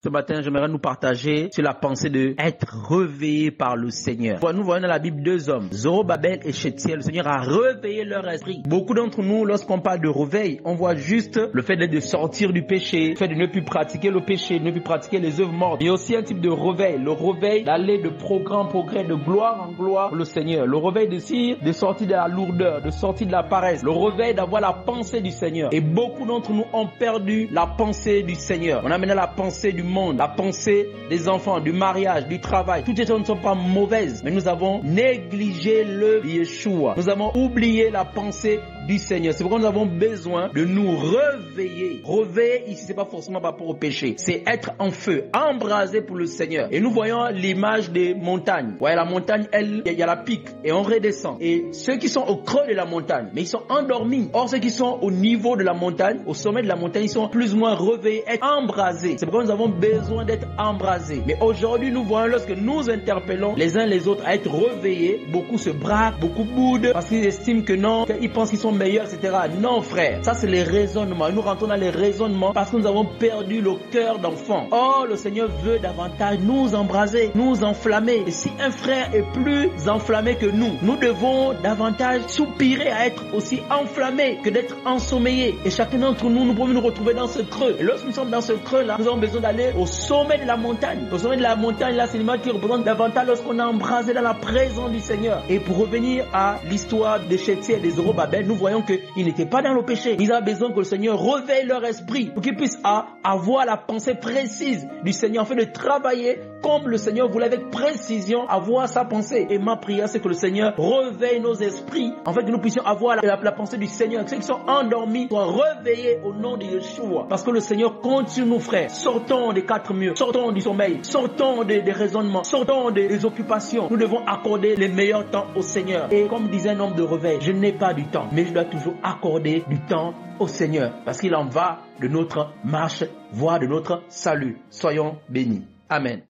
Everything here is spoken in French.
Ce matin, j'aimerais nous partager sur la pensée de être réveillé par le Seigneur. Nous voyons dans la Bible deux hommes, Zorobabel et Shealtiel. Le Seigneur a réveillé leur esprit. Beaucoup d'entre nous, lorsqu'on parle de réveil, on voit juste le fait de sortir du péché, le fait de ne plus pratiquer le péché, de ne plus pratiquer les œuvres mortes. Il y a aussi un type de réveil, le réveil d'aller de progrès en progrès, de gloire en gloire pour le Seigneur. Le réveil de sortir de la lourdeur, de sortir de la paresse. Le réveil d'avoir la pensée du Seigneur. Et beaucoup d'entre nous ont perdu la pensée du Seigneur. On a maintenant la pensée du monde, la pensée des enfants, du mariage, du travail. Toutes ces choses ne sont pas mauvaises, mais nous avons négligé le Yeshua. Nous avons oublié la pensée du Seigneur. C'est pourquoi nous avons besoin de nous réveiller. Réveiller ici, c'est pas forcément par rapport au péché. C'est être en feu, embrasé pour le Seigneur. Et nous voyons l'image des montagnes. Vous voyez, la montagne, il y a la pique et on redescend. Et ceux qui sont au creux de la montagne, mais ils sont endormis. Or, ceux qui sont au niveau de la montagne, au sommet de la montagne, ils sont plus ou moins réveillés, être embrasés. C'est pourquoi nous avons besoin d'être embrasés. Mais aujourd'hui, nous voyons lorsque nous interpellons les uns les autres à être réveillés, beaucoup se braquent, beaucoup boudent parce qu'ils estiment que non, qu'ils pensent qu'ils sont meilleurs, etc. Non, frère. Ça, c'est les raisonnements. Nous rentrons dans les raisonnements parce que nous avons perdu le cœur d'enfant. Or, le Seigneur veut davantage nous embraser, nous enflammer. Et si un frère est plus enflammé que nous devons davantage soupirer à être aussi enflammés que d'être ensommeillés. Et chacun d'entre nous pouvons nous retrouver dans ce creux. Et lorsque nous sommes dans ce creux-là, nous avons besoin d'aller au sommet de la montagne. Au sommet de la montagne, là, c'est l'image qui représente davantage lorsqu'on est embrasé dans la présence du Seigneur. Et pour revenir à l'histoire de Shealtiel et des Zorobabel, nous voyons qu'ils n'étaient pas dans le péché. Ils avaient besoin que le Seigneur réveille leur esprit pour qu'ils puissent avoir la pensée précise du Seigneur, afin de travailler comme le Seigneur voulait, avec précision, avoir sa pensée. Et ma prière, c'est que le Seigneur réveille nos esprits, afin que nous puissions avoir la pensée du Seigneur. Que ceux qui sont endormis soient réveillés au nom de Yeshua. Parce que le Seigneur compte sur nous, frères. Sortons des quatre murs, sortons du sommeil, sortons des raisonnements, sortons des occupations. Nous devons accorder les meilleurs temps au Seigneur. Et comme disait un homme de réveil, je n'ai pas du temps, mais je dois toujours accorder du temps au Seigneur, parce qu'il en va de notre marche, voire de notre salut. Soyons bénis. Amen.